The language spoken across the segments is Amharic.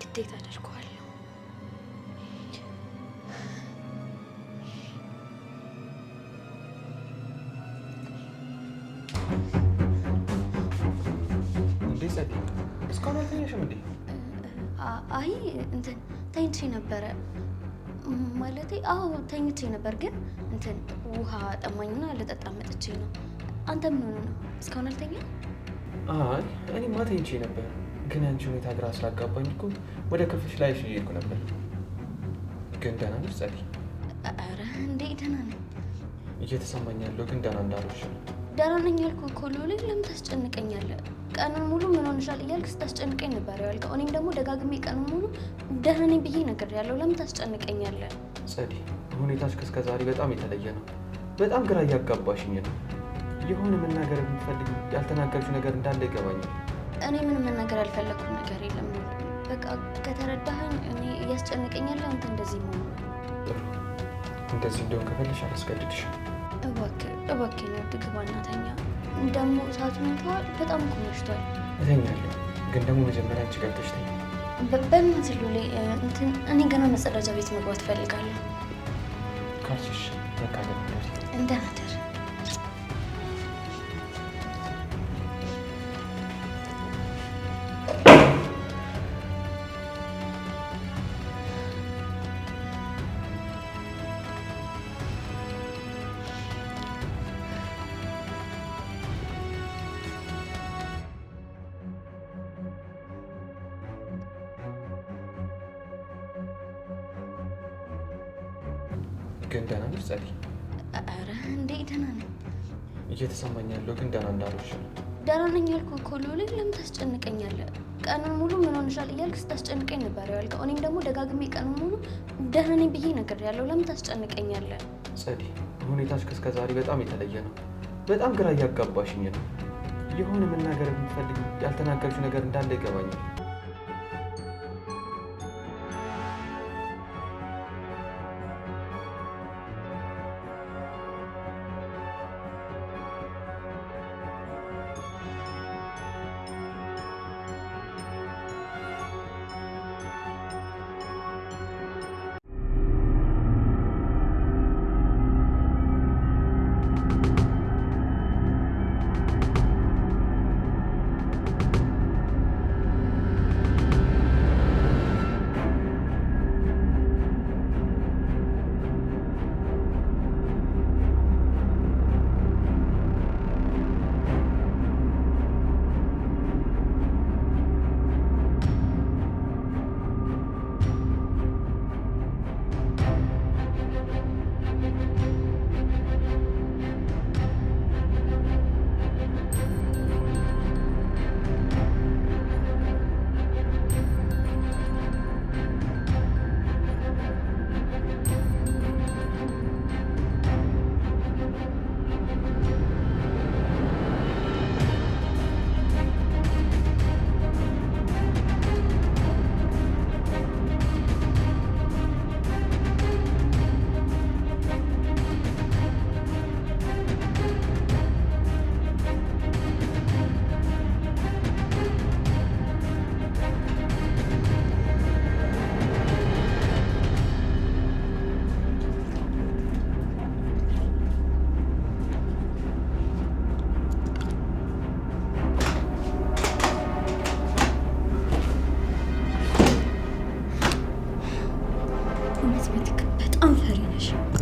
ግዴታ አደርገዋለሁ። እንዴ ጸዲ፣ እስካሁን አልተኛሽም እንዴ? አይ እንትን ተኝቼ ነበረ። ማለቴ አዎ ተኝቼ ነበር፣ ግን እንትን ውሃ ጠማኝና ልጠጣ መጥቼ ነው። አንተ ምን ሆነ ነው እስካሁን አልተኛ? አይ እኔማ ተኝቼ ነበር፣ ግን አንቺ ሁኔታ ግራ ስላጋባኝ እኮ ወደ ክፍልሽ ላይ እየሄድኩ ነበር። ግን ደህና ነሽ ጸዲ? ኧረ እንዴ ደህና ነኝ። እየተሰማኝ ያለው ግን ደህና እንዳልሆንሽ ነው። ደህና ነኝ ያልኩህ እኮ ሎሌ፣ ለምን ታስጨንቀኛለህ? ቀኑን ሙሉ ምን ሆንሻል እያልክ ስታስጨንቀኝ ነበር ያልከው። እኔም ደግሞ ደጋግሜ ቀኑን ሙሉ ደህና ነኝ ብዬ ነግሬያለሁ። ለምን ታስጨንቀኛለህ? ጸዲ፣ ሁኔታሽ ከእስከ ዛሬ በጣም የተለየ ነው። በጣም ግራ እያጋባሽኝ ነው። የሆነ መናገር የምትፈልጊ ያልተናገርሽው ነገር እንዳለ ይገባኛል። እኔ ምንም መናገር ያልፈለግኩት ነገር የለም። በቃ ከተረዳኸኝ እኔ እያስጨንቀኛለሁ አንተ እንደዚህ መሆኑ ነው። ጥሩ፣ እንደዚህ እንደሆን ከፈልሽ አላስገድድሽም። እባክህ ነው ግባና ተኛ። ደግሞ ሰዓቱን እንተዋል። በጣም እኮ መሽቷል። እተኛለሁ፣ ግን ደግሞ መጀመሪያ አንቺ ገብተሽ ተኝ። በእናትህ ሎሌ፣ እንትን እኔ ገና መጸዳጃ ቤት መግባት እፈልጋለሁ። ካልሽሽ መካገል እንደናደር ግን ደህና ነሽ ጸዲ? ኧረ እንዴ ደህና ነኝ። እየተሰማኝ ያለው ግን ደህና እንዳልሆንሽ ነው። ደህና ነኝ ያልኩህ እኮ ሎሌ፣ ለምን ታስጨንቀኛለህ? ቀኑን ሙሉ ምን ሆንሻል እያልክ ስታስጨንቀኝ ነበር ያልከው። እኔም ደግሞ ደጋግሜ ቀኑን ሙሉ ደህና ነኝ ብዬ ነግሬያለሁ። ለምን ታስጨንቀኛለህ? ጸዲ፣ ሁኔታሽ ከእስከ ዛሬ በጣም የተለየ ነው። በጣም ግራ እያጋባሽኝ ነው። የሆነ መናገር የምትፈልጊ ያልተናገርሽው ነገር እንዳለ ይገባኛል።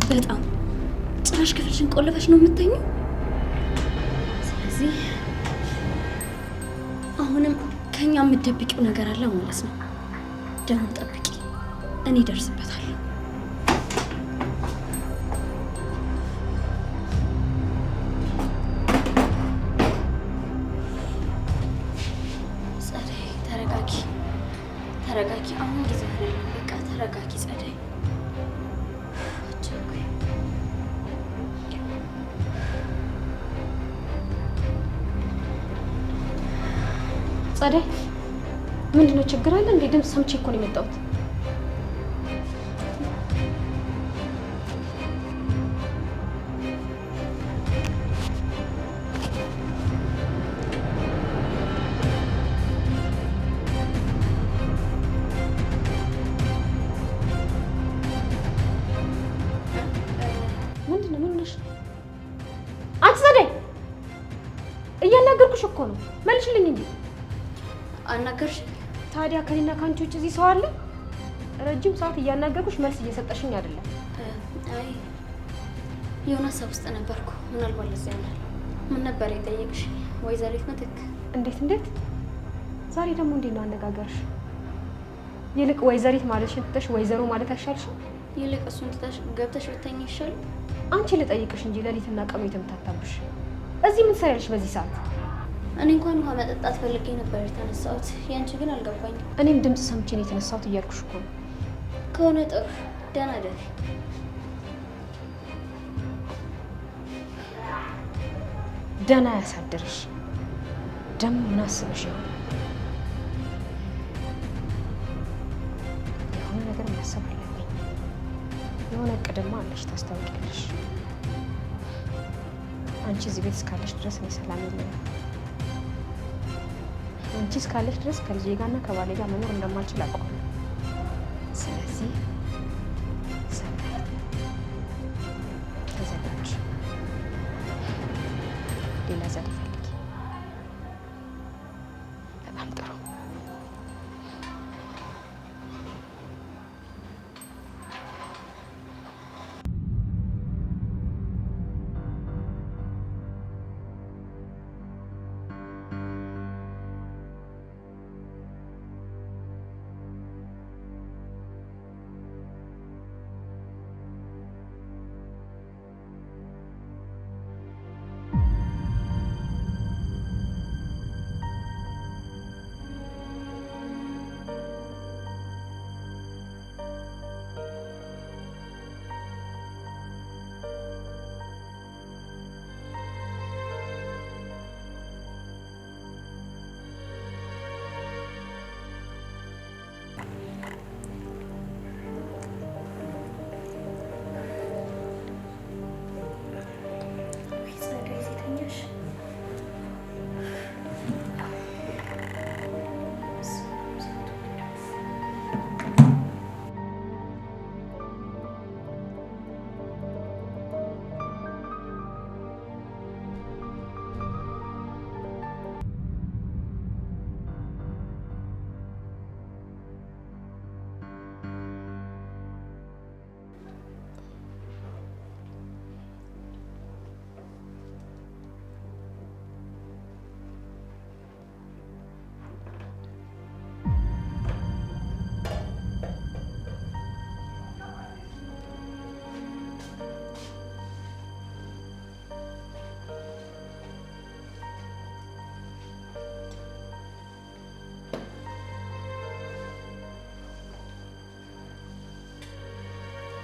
በጣም ጭራሽ ክፍልሽን ቆልፈሽ ነው የምትተኙው። ስለዚህ አሁንም ከኛ የምትደብቂው ነገር አለ ማለት ነው። ደህና ጠብቂ፣ እኔ እደርስበታለሁ። ጸደይ ተረጋጊ፣ ተረጋጊ። አሁን ጊዜ አይደለም። በቃ ተረጋጊ ጸደይ። ጸደይ ምንድነው? ችግር አለ እንዴ? ድምፅ ሰምቼ እኮ ነው የመጣሁት። እያልኩሽ እኮ ነው። መልሽልኝ እንጂ። አናገርሽ? ታዲያ ከኔና ከአንቺ ውጭ እዚህ ሰው አለ? ረጅም ሰዓት እያናገርኩሽ መልስ እየሰጠሽኝ አይደለም። አይ የሆነ ሀሳብ ውስጥ ነበርኩ። ምናልባት ለዚያ ይሆናል። ምን ነበር የጠየቅሽ ወይዘሪት ምትክ? እንዴት ዛሬ ደግሞ እንዴት ነው አነጋገርሽ? ይልቅ ወይዘሪት ማለትሽን ትተሽ ወይዘሮ ማለት አይሻልሽም? ይልቅ እሱን ትተሽ ገብተሽ ብተኝ ይሻል። አንቺ ልጠይቅሽ እንጂ ሌሊትና ቀኑ የተምታታብሽ እዚህ ምን ትሰሪያለሽ በዚህ ሰዓት? እኔ እንኳን ውሃ መጠጣት ፈልጌ ነበር የተነሳሁት። ያንቺ ግን አልገባኝም። እኔም ድምፅ ሰምቼ ነው የተነሳሁት እያልኩሽ እኮ ነው። ከሆነ ጥሩ፣ ደህና ደሪ። ደህና ያሳድርሽ። ደግሞ ምን አስበሽ ይሆን? የሆነ ነገር ማሰብ አለብኝ። የሆነ እቅድማ አለሽ፣ ታስታውቂያለሽ። አንቺ እዚህ ቤት እስካለሽ ድረስ እኔ ሰላም የለኝም። አንቺ እስካለሽ ድረስ ከልጄ ጋርና ከባሌ ጋር መኖር እንደማልችል አውቀዋለሁ። ስለዚህ ተዘጋጅ፣ ሌላ ዘዴ ፈልጊ። በጣም ጥሩ።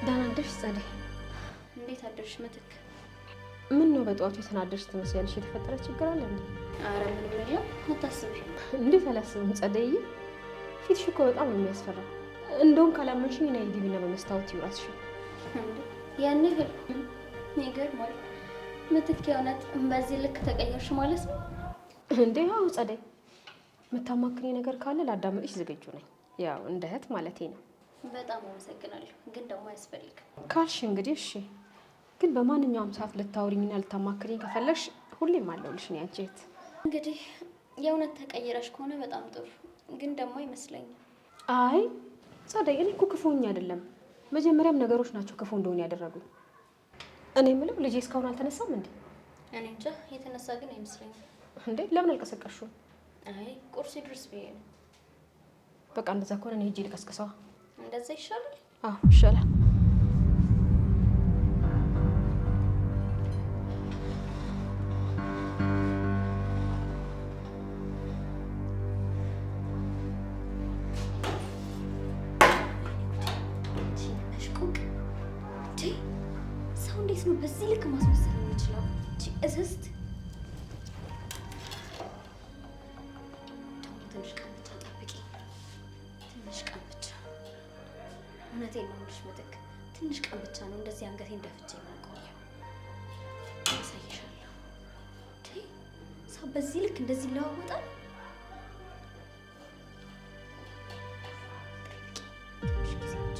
ደህና አደርሽ ጸደይ? እንዴት አደርሽ ምትክ? ምን ነው በጠዋቱ የተናደርሽ ትመስያለሽ? የተፈጠረ ችግር አለ እንዴ? አረ ምንም የለም፣ አታስቢ። እንዴት አላስብም ጸደይዬ፣ ፊትሽ እኮ በጣም ነው የሚያስፈራው። እንደውም ካላመንሽኝ ነይ ግቢና በመስታወት ይውራስሽ። ያን ያህል ይገርማል ምትክ። የእውነት በዚህ ልክ ተቀየርሽ ማለት ነው እንዴ? አዎ ጸደይ፣ የምታማክሪ ነገር ካለ ላዳምጥሽ ዝግጁ ነኝ። ያው እንደ እህት ማለቴ ነው። በጣም አመሰግናለሁ፣ ግን ደግሞ አያስፈልግም ካልሽ እንግዲህ እሺ። ግን በማንኛውም ሰዓት ልታወሪኝና ልታማክሪኝ ከፈለግሽ ሁሌም አለሁልሽ። ነው ያንቺ እህት። እንግዲህ የእውነት ተቀይረሽ ከሆነ በጣም ጥሩ፣ ግን ደግሞ አይመስለኝም። አይ ጸደይ፣ እኔ እኮ ክፉኝ አይደለም። መጀመሪያም ነገሮች ናቸው ክፉ እንደሆነ ያደረጉ። እኔ የምለው ልጄ እስካሁን አልተነሳም እንዴ? እኔ እንጃ፣ የተነሳ ግን አይመስለኝም። እንዴ ለምን አልቀሰቀሽውም? አይ ቁርስ ድረስ ብዬ ነው። በቃ እንደዛ ከሆነ እኔ ሂጅ ልቀስቅሰዋ። እንደዛ ይሻላል? አዎ ይሻላል። ሰው እንዴት ነው በዚህ ልክ ማስመሰል የሚችለው? እስስት ትንሽ ቀን ብቻ ጠብቂ፣ ትንሽ ቀን ብቻ። እውነቴን ነው የምልሽ ምትክ፣ ትንሽ ቀን ብቻ ነው እንደዚህ አንገቴን ደፍቼ የምቆየው። አሳይሻለሁ። ሰው በዚህ ልክ እንደዚህ ይለዋወጣል? ትንሽ ጊዜ ብቻ።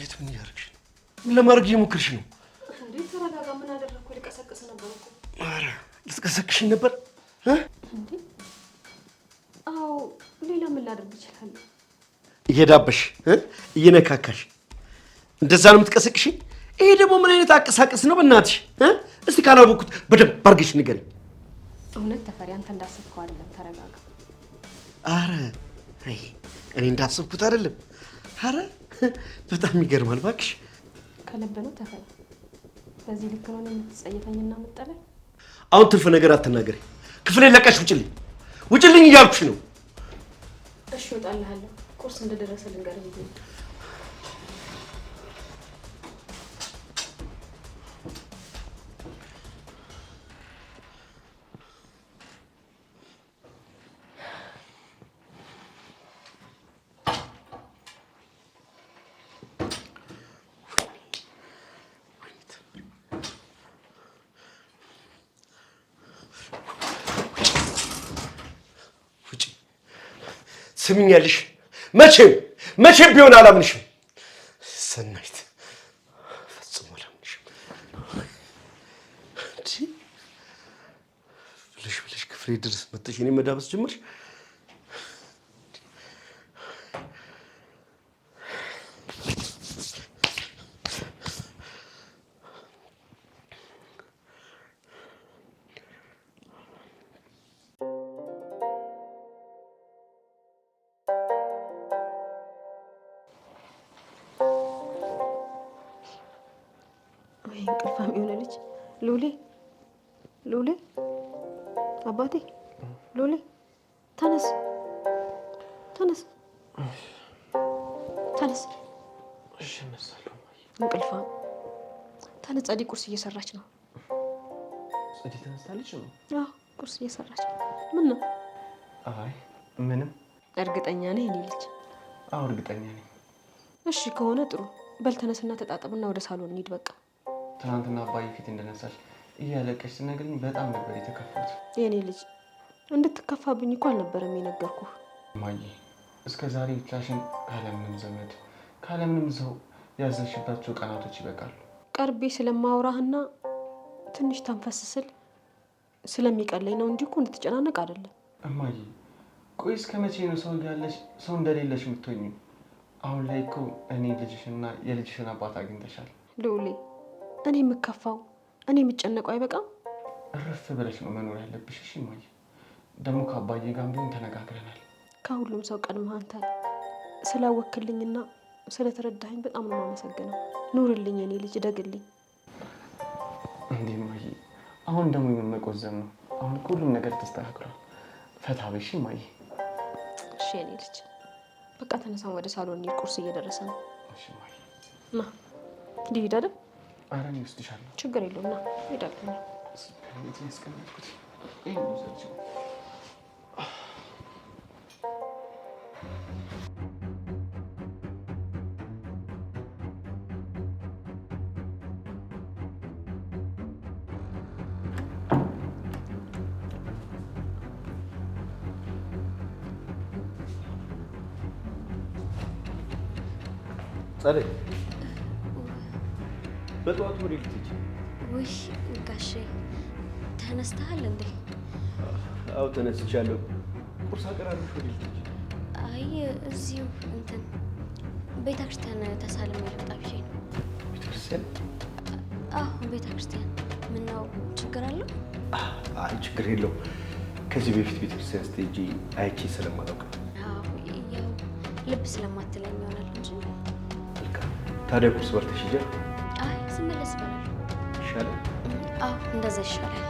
ሰናይት ምን እያደረግሽ ነው? ምን ለማድረግ እየሞከርሽ ነው? እንዴ ተረጋጋ። ምን አደረግኩ? ልቀሰቅስ ነበር እኮ። ኧረ ልትቀሰቅሽኝ ነበር? እንዴ አዎ፣ ሌላ ምን ላደርግ እችላለሁ? እየዳበሽ እየነካካሽ እንደዛ ነው የምትቀሰቅሽኝ? ይሄ ደግሞ ምን አይነት አቀሳቀስ ነው በእናትሽ? እስቲ ካላወቅኩት በደንብ አድርገሽ ንገሪኝ። እውነት ተፈሪ፣ አንተ እንዳሰብከው አይደለም። ተረጋጋ። አረ አይ እኔ እንዳሰብኩት አይደለም። አረ በጣም ይገርማል እባክሽ። ከልብ ነው ተፈሪ? በዚህ ልክ ነው የምትጸየፈኝና የምትጠላኝ? አሁን ትርፍ ነገር አትናገሪ። ክፍሌን ለቀሽ ውጭልኝ፣ ውጭልኝ እያልኩሽ ነው። እሺ እወጣልሃለሁ። ቁርስ እንደደረሰ ልንገርህ ብዬ ነው። ስሚኛለሽ፣ መቼም ቢሆን አላምንሽም ሰናይት፣ ፈጽሞ አላምንሽም። ብለሽ ክፍሌ ድረስ መጥተሽ እኔን መዳበስ ጀመርሽ። እንቅልፋም የሆነ ልጅ። ሉሌ አባቴ፣ ሉሌ ተነስ። እሺ እነሳለሁ። እንቅልፋም ተነስ። ጸዲ ቁርስ እየሰራች ነው። ጸዲ ተነስታለች ነው? አዎ ቁርስ እየሰራች ነው። ምን ነው? አይ ምንም። እርግጠኛ ነህ የኔ ልጅ? አዎ እርግጠኛ ነኝ። እሺ ከሆነ ጥሩ። በል ተነስና ተጣጣብና ወደ ሳሎን እንሂድ በቃ። ትናንትና አባዬ ፊት እንደነሳሽ እያለቀሽ ስትነግሪኝ በጣም ነበር የተከፋሁት። የኔ ልጅ እንድትከፋብኝ እኮ አልነበረም የነገርኩህ። እማዬ እስከ ዛሬ ብቻሽን ካለምንም ዘመድ ካለምንም ሰው ያዘሽባቸው ቀናቶች ይበቃሉ። ቀርቤ ስለማውራህና ትንሽ ተንፈስ ስል ስለሚቀለኝ ነው እንጂ እኮ እንድትጨናነቅ አይደለም። እማዬ ቆይ እስከ መቼ ነው ሰው እያለሽ ሰው እንደሌለሽ የምትሆኚ? አሁን ላይ እኮ እኔ ልጅሽና የልጅሽን አባት አግኝተሻል። ልዑሌ እኔ የምከፋው እኔ የምጨነቀው አይበቃም? እረፍ ብለሽ ነው መኖር ያለብሽ። እሺ እማዬ፣ ደግሞ ከአባዬ ጋር ቢሆን ተነጋግረናል። ከሁሉም ሰው ቀድመህ አንተ ስላወክልኝና ስለተረዳኸኝ በጣም ነው የማመሰግነው። ኑርልኝ የኔ ልጅ፣ ደግልኝ። እንዴ እማዬ፣ አሁን ደግሞ የምንቆዘም ነው። አሁን ሁሉም ነገር ተስተካክሏል። ፈታ በይ እሺ እማዬ። እሺ የኔ ልጅ፣ በቃ ተነሳን ወደ ሳሎን እንሂድ። ቁርስ እየደረሰ ነው። እሺ እማዬ። ና ልሂድ አይደል? ኧረ እኔ እወስድሻለሁ። ችግር የለውም። ና እሄዳለሁ። ያስቀመጥኩት ጸደይ፣ በጠዋቱ ወደ ልትሄጂ? ውይ ጋሼ ተነስተሃል እንዴ? አዎ ተነስቻለሁ። ቁርስ አቀራረብሽ ወደ ልትሄጂ? አይ እዚሁ እንትን ቤተክርስቲያን ተሳልሜ ልምጣ ብዬ ነው። ቤተክርስቲያን? አዎ ቤተክርስቲያን። ምነው ችግር አለው? አይ ችግር የለውም። ከዚህ በፊት ቤተክርስቲያን ስትሄጂ አይቼ ስለማላውቅ። አዎ ያው ልብ ስለማትለኝ ይሆናል እንጂ። ታዲያ ቁርስ በልተሽ ሂጂ። አይ ስመለስ እበላለሁ። ይሻላል? አዎ እንደዛ ይሻላል።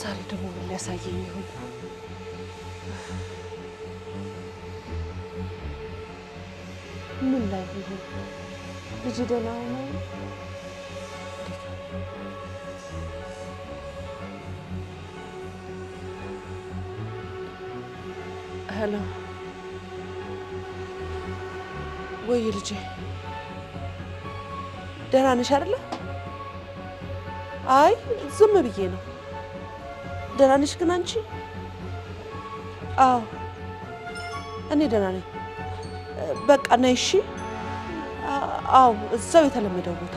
ዛሬ ደግሞ ምን ሊያሳየኝ ይሆን? ምን ላይ ይሆን? ልጅ ደህና ነው? ሄሎ፣ ወይ ልጄ ደህና ነሽ አይደለ? አይ ዝም ብዬ ነው። ደህና ነሽ ግን አንቺ? አዎ እኔ ደህና ነኝ። በቃ ነይ እሺ። አዎ እዛው የተለመደው ቦታ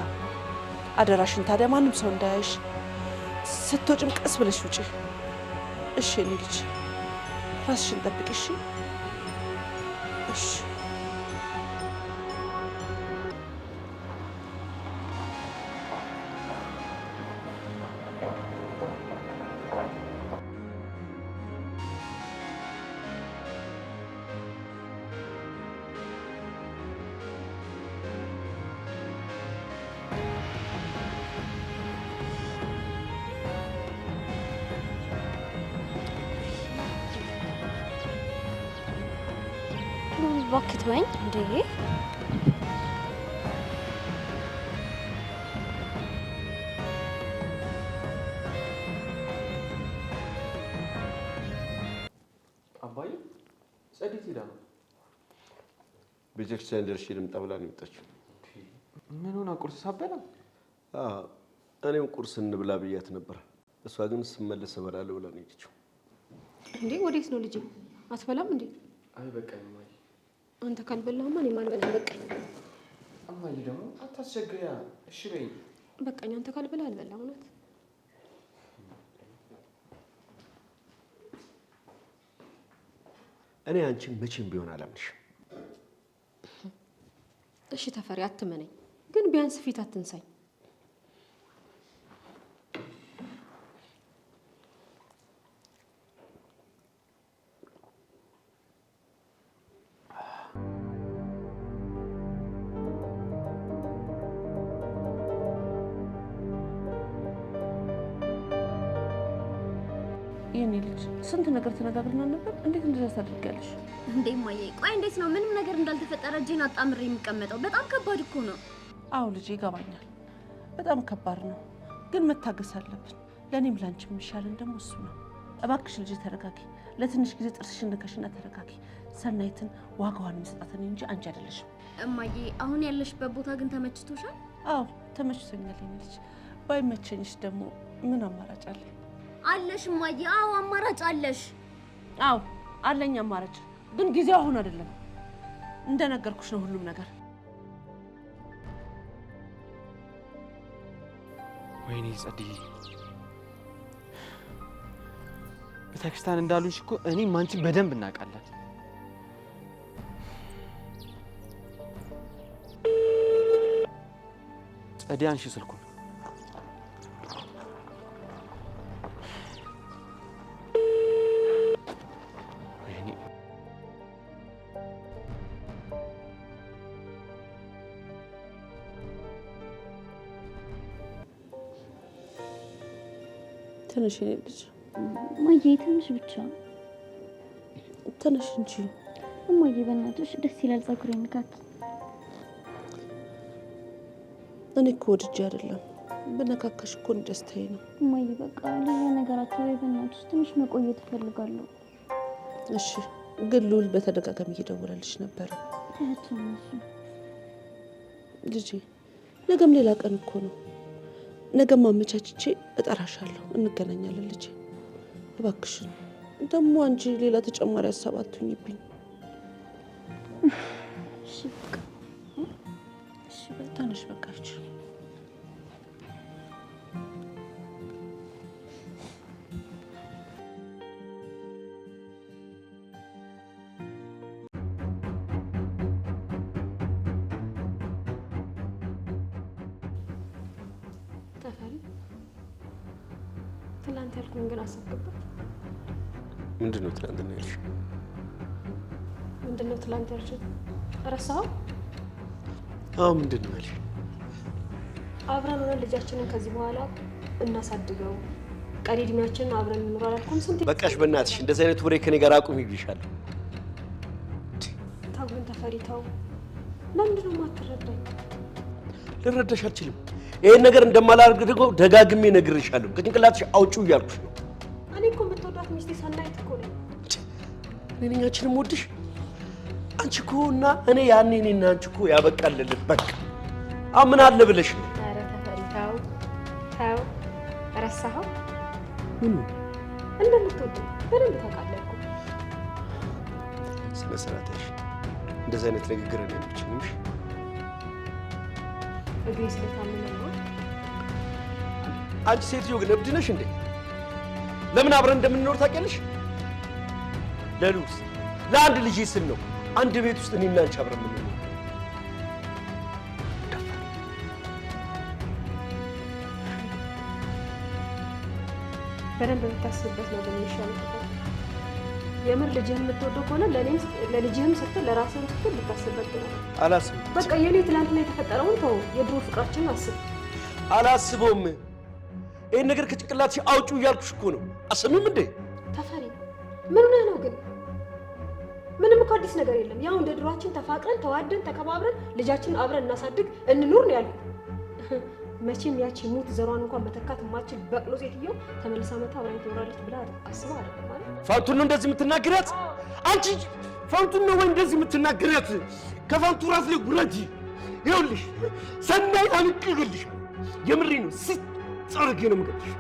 አደራሽን። ታዲያ ማንም ሰው እንዳያይሽ፣ ስትወጪም ቀስ ብለሽ ውጪ እሺ? እኔ ልጅ ራስሽን ጠብቂ እሺ? እሺ እባክህ ተወኝ እንዴ! አባዬ ጸዲት ሄዳ ነው። ቤተክርስቲያን ደርሼ ልምጣ ብላ ነው የመጣችው። ምን ሆና ቁርስ ሳበላ? እኔም ቁርስ እንብላ ብያት ነበር። እሷ ግን ስመለስ እበላለሁ ብላ ነው የሄደችው። እንዴ ወዴት ነው ልጅ? አትበላም እንዴ? አይ በቃኝ እማዬ። አንተ ካልበላህማ እኔ አልበላም። በቃኝ እማዬ ደግሞ አታስቸግሪያ። እሺ በይኝ። በቃኝ። አንተ ካልበላህ አልበላም። እውነት እኔ አንቺን መቼም ቢሆን አላምንሽም። እሺ ተፈሪ አትመነኝ፣ ግን ቢያንስ ፊት አትንሳኝ። የኔ ልጅ ስንት ነገር ተነጋግረን ነበር። እንዴት እንደዛ ታደርጊያለሽ እንዴ እማዬ? ቆይ እንዴት ነው ምንም ነገር እንዳልተፈጠረ እጄን አጣምሬ የሚቀመጠው? በጣም ከባድ እኮ ነው። አዎ ልጄ ይገባኛል፣ በጣም ከባድ ነው፣ ግን መታገስ አለብን። ለእኔም ላንቺ የሚሻለን ደግሞ እሱ ነው። እባክሽ ልጄ ተረጋጊ። ለትንሽ ጊዜ ጥርስሽን ንከሽና ተረጋጊ። ሰናይትን ዋጋዋን መስጣትን እንጂ አንቺ አይደለሽም። እማዬ አሁን ያለሽበት ቦታ ግን ተመችቶሻል? አዎ ተመችቶኛል የኔ ልጅ። ባይመቸኝሽ ደግሞ ምን አማራጭ አለ? አለሽ እማዬ። አዎ አማራጭ አለሽ። አዎ አለኝ አማራጭ፣ ግን ጊዜው አሁን አይደለም። እንደነገርኩሽ ነው ሁሉም ነገር። ወይኔ ጸድዬ፣ ቤተክርስቲያን እንዳሉሽ እኮ እኔም አንቺን በደንብ እናውቃለን። ጸዲ አንሺ ስልኩን። ትንሽ የኔ ልጅ እማዬ፣ ትንሽ ብቻ ትንሽ እንጂ እማዬ፣ በእናትሽ ደስ ይላል ፀጉሬ ንካኪ። እኔ እኮ ወድጄ አይደለም፣ በነካካሽ እኮ ደስታዬ ነው። እማዬ በቃ ሌላ ነገር አትበይ በእናትሽ፣ ትንሽ መቆየት እፈልጋለሁ። እሺ፣ ግን ልዑል በተደጋጋሚ እየደወለልሽ ነበረ። ልጄ ነገም ሌላ ቀን እኮ ነው። ነገም አመቻችቼ እጠራሻለሁ፣ እንገናኛለን ልጄ። እባክሽን ደግሞ አንቺ ሌላ ተጨማሪ ሀሳብ አትሁኝብኝ። እሺ በቃ ተነሽ በቃ ልጅ። ተፈሪ ትላንት ያልኩኝ ግን አሰብክበት? ምንድን ነው ትናንትና ያልሽ? ምንድን ነው ትላንት ያልሽኝ? ረሳኸው? አዎ ምንድን ነው ያልሽ? አብረን ሆነን ልጃችንን ከዚህ በኋላ እናሳድገው፣ ቀሪ እድሜያችንን አብረን እንኖር አላልኩም? ስንት በቃሽ፣ በእናትሽ እንደዚህ አይነት ወሬ ከኔ ጋር አቁም ይብልሻለሁ። ተው ግን ተፈሪ ተው። ለምንድን ነው የማትረዳኝ? ልረዳሽ አልችልም። ይሄን ነገር እንደማላደርግ ደግሞ ደጋግሜ ነግሬሻለሁ። ከጭንቅላትሽ አውጪው እያልኩሽ ነው። እኔ እኮ የምትወዳት ሚስቴ ሰናይት እኮ ነኝ። እኔኛችንም ወድሽ አንቺ እኮ እና እኔ ያኔ እኔና አንቺ እኮ ያበቃልልን በቃ። ምን አለ ብለሽ ነው? ኧረ ተፈሪ ተው ተው። ረሳኸው? ምን እንደምትወደው በደንብ ታውቃለህ እኮ። ስነ ስርዓትሽ እንደዚህ አይነት ንግግር ነው የምችልሽ። እግሬ ስለታመመ ነው። አንቺ ሴትዮ ግን እብድ ነሽ እንዴ? ለምን አብረን እንደምንኖር ታውቂያለሽ? ለሉስ ለአንድ ልጅ ስል ነው አንድ ቤት ውስጥ እኔና አንቺ አብረን የምንኖር። በደንብ የምታስብበት ነው የሚሻለው። የምር ልጅህን የምትወደው ከሆነ ለልጅህም ስትል ለራስህም ስትል ልታስብበት ነው። አላስብም። በቃ የኔ ትናንትና የተፈጠረውን ተው፣ የድሮ ፍቅራችንን አስብ። አላስበውም። ይህን ነገር ከጭንቅላትሽ አውጪው እያልኩሽ እኮ ነው። አሰሚም እንዴ? ተፈሪ ምን ሆነህ ነው ግን? ምንም እኮ አዲስ ነገር የለም። ያው እንደ ድሯችን ተፋቅረን ተዋደን ተከባብረን ልጃችንን አብረን እናሳድግ እንኑር ነው ያሉት። መቼም ያቺ ሙት ዘሯን እንኳን መተካት የማትችል በቅሎ ሴትዮ ተመልሳ መታ አብራኝ ትኖራለች ብላ አስባ አይደለም ማለት። ፋንቱን ነው እንደዚህ የምትናገሪያት? አንቺ ፋንቱን ነው ወይ እንደዚህ የምትናገሪያት? ከፋንቱ ራስ ላይ ጉረጂ። ይኸውልሽ ሰናይት አንቅልሽ፣ የምሬ ነው። ሲጸርግ ነው የምገልሽ።